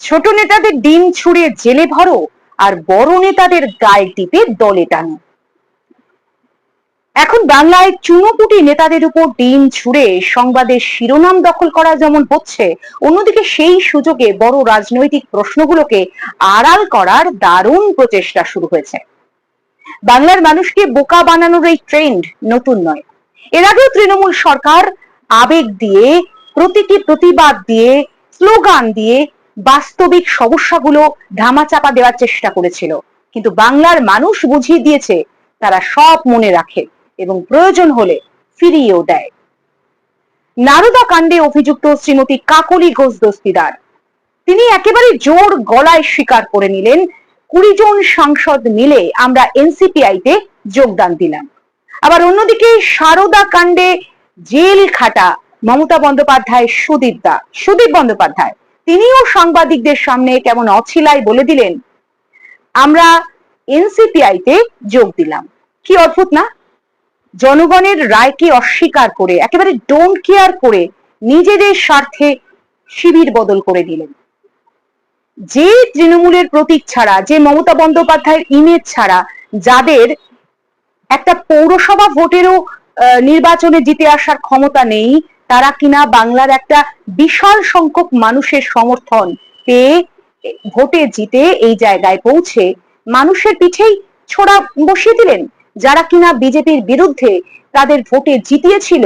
ছোট নেতাদের ডিম ছুঁড়ে জেলে ভরো আর বড় নেতাদের গায়ে টিপে দলে টানো। এখন বাংলায় চুনোপুটি নেতাদের উপর ডিম ছুঁড়ে সংবাদের শিরোনাম দখল করা যেমন হচ্ছে, অন্যদিকে সেই সুযোগে বড় রাজনৈতিক প্রশ্নগুলোকে আড়াল করার দারুণ প্রচেষ্টা শুরু হয়েছে। বাংলার মানুষকে বোকা বানানোর এই ট্রেন্ড নতুন নয়। এর আগেও তৃণমূল সরকার আবেগ দিয়ে, প্রতীকী প্রতিবাদ দিয়ে, স্লোগান দিয়ে বাস্তবিক সমস্যাগুলো ধামাচাপা দেওয়ার চেষ্টা করেছিল, কিন্তু বাংলার মানুষ বুঝিয়ে দিয়েছে তারা সব মনে রাখে এবং প্রয়োজন হলে ফিরিয়েও দেয়। নারদা কাণ্ডে অভিযুক্ত শ্রীমতী কাকলি ঘোষ দস্তিদার, তিনি একেবারে জোর গলায় স্বীকার করে নিলেন 20 জন সাংসদ মিলে আমরা এনসিপিআইতে যোগদান দিলাম। আবার অন্যদিকে সারদা কাণ্ডে জেল খাটা মমতা বন্দ্যোপাধ্যায় সুদীপ বন্দ্যোপাধ্যায়, তিনিও সাংবাদিকদের সামনে কেমন অছিলায় বলে দিলেন আমরা এনসিপিআইতে যোগ দিলাম। কি অদ্ভুত না? জনগণের রায়কে অস্বীকার করে, একেবারে ডোন্ট কেয়ার করে নিজেদের স্বার্থে শিবির বদল করে দিলেন। যে তৃণমূলের প্রতীক ছাড়া, যে মমতা বন্দ্যোপাধ্যায়ের ইমেজ ছাড়া, যাদের একটা পৌরসভা ভোটেরও নির্বাচনে জিতে আসার ক্ষমতা নেই, তারা কিনা বাংলার একটা বিশাল সংখ্যক মানুষের সমর্থন পেয়ে ভোটে জিতে এই জায়গায় পৌঁছে মানুষের পিঠেই ছোড়া বসিয়ে দিলেন। যারা কিনা বিজেপির বিরুদ্ধে তাদের ভোটে জিতিয়েছিল,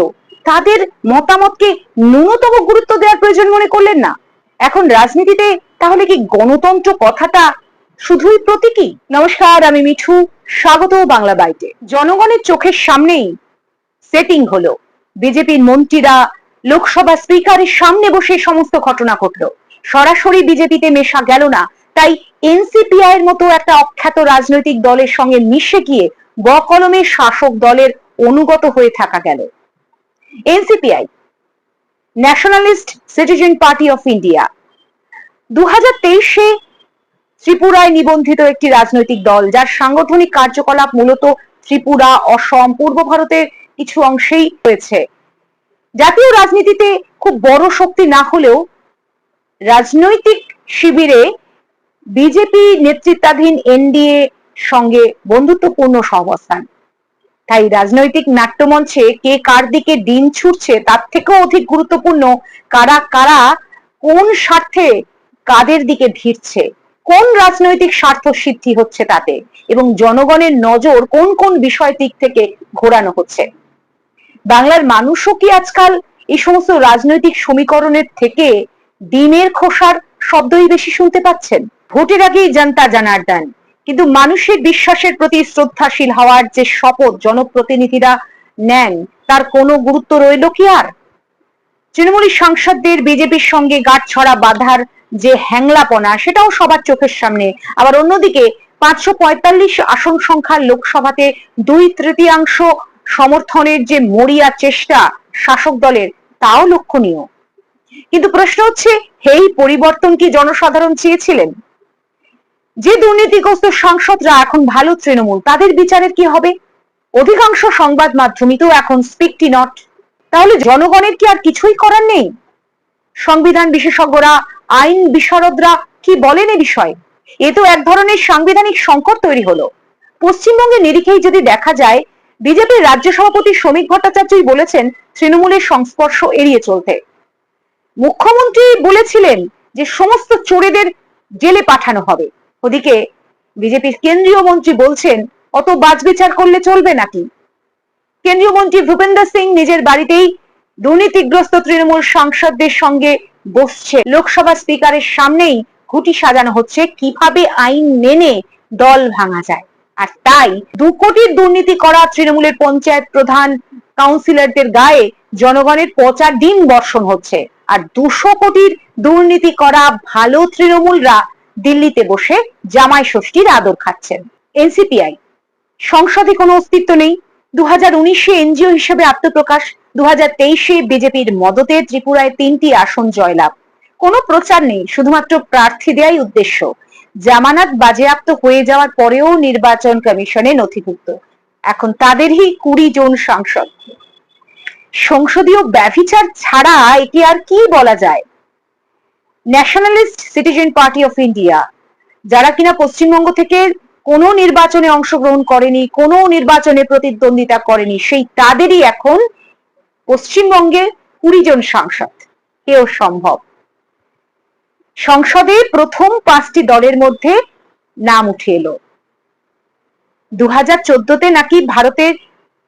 তাদের মতামতকে ন্যূনতম গুরুত্ব দেওয়ার প্রয়োজন মনে করলেন না। এখন রাজনীতিতে তাহলে কি গণতন্ত্র কথাটা শুধুই প্রতীকী? নমস্কার, আমি মিঠু, স্বাগত বাংলা বাইটে। জনগণের চোখের সামনেই সেটিং হলো, বিজেপির মন্ত্রীরা লোকসভা স্পিকারের সামনে বসে সমস্ত ঘটনা ঘটলো, সরাসরি বিজেপিতে মেশা গেল না, তাই এনসিপিআই এর মতো একটা অখ্যাত রাজনৈতিক দলের সঙ্গে মিশে গিয়ে বকলমে শাসক দলের অনুগত হয়ে থাকা গেল। NCPI, Nationalist Citizen Party of India, 2023-এ ত্রিপুরায় নিবন্ধিত একটি রাজনৈতিক দল, যার সাংগঠনিক কার্যকলাপ মূলত ত্রিপুরা, অসম, পূর্ব ভারতের কিছু অংশেই হয়েছে। জাতীয় রাজনীতিতে খুব বড় শক্তি না হলেও রাজনৈতিক শিবিরে বিজেপি নেতৃত্বাধীন এনডিএ সঙ্গে বন্ধুত্বপূর্ণ সহাবস্থান। তাই রাজনৈতিক নাট্যমঞ্চে কে কার দিকে ডিম ছুটছে তার থেকেও অধিক গুরুত্বপূর্ণ কারা কারা কোন স্বার্থে কাদের দিকে ভিড়ছে, কোন রাজনৈতিক স্বার্থ সিদ্ধি হচ্ছে তাতে, এবং জনগণের নজর কোন কোন বিষয় দিক থেকে ঘোরানো হচ্ছে। বাংলার মানুষও কি আজকাল এই সমস্ত রাজনৈতিক সমীকরণের থেকে ডিমের খোসার শব্দই বেশি শুনতে পাচ্ছেন? ভোটের আগেই জানতা জানার্দন, কিন্তু মানুষের বিশ্বাসের প্রতি শ্রদ্ধাশীল হওয়ার যে শপথ জনপ্রতিনিধিরা নেন, তার কোনো গুরুত্ব রইল কি আর? তৃণমূলী সাংসদদের বিজেপির সঙ্গে গাঁটছড়া বাঁধার যে হ্যাংলাপনা, সেটাও সবার চোখের সামনে। আবার অন্যদিকে 545 আসন সংখ্যার লোকসভাতে 2/3 সমর্থনের যে মরিয়া চেষ্টা শাসক দলের, তাও লক্ষণীয়। কিন্তু প্রশ্ন হচ্ছে, এই পরিবর্তন কি জনসাধারণ চেয়েছিলেন? যে দুর্নীতিগ্রস্ত সাংসদরা এখন ভালো তৃণমূল, তাদের বিচারের কি হবে? অধিকাংশ সংবাদ মাধ্যমই তো এখন স্পিক নট। তাহলে জনগণের কি আর কিছুই করার নেই? সংবিধান বিশেষজ্ঞরা, আইন বিশারদরা কি বলেন এ বিষয়ে? এ তো এক ধরনের সাংবিধানিক সংকট তৈরি হলো। পশ্চিমবঙ্গের নিরিখেই যদি দেখা যায়, বিজেপির রাজ্য সভাপতি শ্রমিক ভট্টাচার্যই বলেছেন তৃণমূলের সংস্পর্শ এড়িয়ে চলতে। মুখ্যমন্ত্রী বলেছিলেন যে সমস্ত চোরেদের জেলে পাঠানো হবে। ওদিকে বিজেপির কেন্দ্রীয় মন্ত্রী বলছেন অত বাছবিচার করলে চলবে নাকি। কেন্দ্রীয় মন্ত্রী ভূপেন্দ্র সিং নিজের বাড়িতেই দুর্নীতিগ্রস্ত তৃণমূল সাংসদদের সঙ্গে বসছে। লোকসভা স্পিকারের সামনেই ঘুঁটি সাজানো হচ্ছে কিভাবে আইন মেনে দল ভাঙা যায়। আর তাই 2 কোটির দুর্নীতি করা তৃণমূলের পঞ্চায়েত প্রধান, কাউন্সিলরদের গায়ে জনগণের পচা ডিম বর্ষণ হচ্ছে। আর 200 কোটির দুর্নীতি করা ভালো তৃণমূলরা দিল্লিতে বসে জামাই ষষ্ঠীর আদর খাচ্ছেন। এনসিপিআই সংসদে কোনো অস্তিত্ব নেই। 2019-এ এনজিও হিসেবে আত্মপ্রকাশ, 2023-এ বিজেপির মদতে ত্রিপুরায় 3টি আসন জয়লাভ। কোনো প্রচার নেই, শুধুমাত্র প্রার্থী দেয়াই উদ্দেশ্য। জামানত বাজেয়াপ্ত হয়ে যাওয়ার পরেও নির্বাচন কমিশনে নথিভুক্ত। এখন তাদেরই 20 জন সাংসদ। সংসদীয় ব্যভিচার ছাড়া একে আর কি বলা যায়? Nationalist Citizen Party of India, যারা কিনা পশ্চিমবঙ্গ থেকে কোনো নির্বাচনে অংশগ্রহণ করেনি, কোনো নির্বাচনে প্রতিদ্বন্দ্বিতা করেনি, সেই তাদেরই এখন পশ্চিমবঙ্গে 20 জন সাংসদ। এও সম্ভব। সংসদে প্রথম 5টি দলের মধ্যে নাম উঠে এলো। 2014তে নাকি ভারতের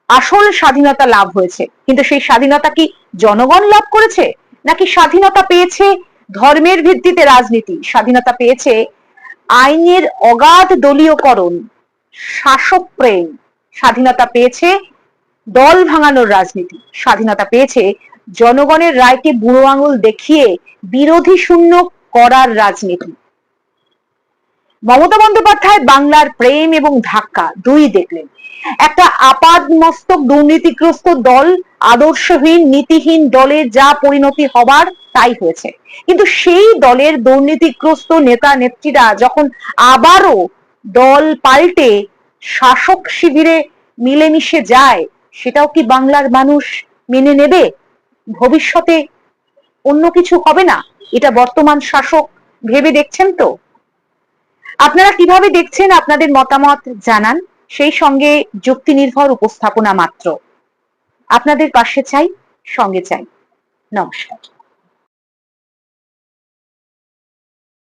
আসল স্বাধীনতা লাভ হয়েছে, কিন্তু সেই স্বাধীনতা কি জনগণ লাভ করেছে, নাকি স্বাধীনতা পেয়েছে ধর্মের ভিত্তিতে রাজনীতি, স্বাধীনতা পেয়েছে আইনের অগাধ দলীয়করণ, শাসক প্রেম, স্বাধীনতা পেয়েছে দল ভাঙানোর রাজনীতি, স্বাধীনতা পেয়েছে জনগণের রায়কে বুড়ো আঙুল দেখিয়ে বিরোধী শূন্য করার রাজনীতি। মমতা বন্দ্যোপাধ্যায় বাংলার প্রেম এবং ধাক্কা দুই দেখলেন। একটা আপাদমস্তক দুর্নীতিগ্রস্ত দল, আদর্শহীন নীতিহীন দলের যা পরিণতি হবার তাই হয়েছে, কিন্তু সেই দলের দুর্নীতিগ্রস্ত নেতা নেত্রীরা যখন আবারও দল পাল্টে শাসক শিবিরে মিলেমিশে যায়, সেটাও কি বাংলার মানুষ মেনে নেবে? ভবিষ্যতে অন্য কিছু হবে না, এটা বর্তমান শাসক ভেবে দেখছেন তো? আপনারা কিভাবে দেখছেন আপনাদের মতামত জানান, সেই সঙ্গে যুক্তি নির্ভর উপস্থাপনা মাত্র। আপনাদের পাশে চাই, সঙ্গে চাই। নমস্কার।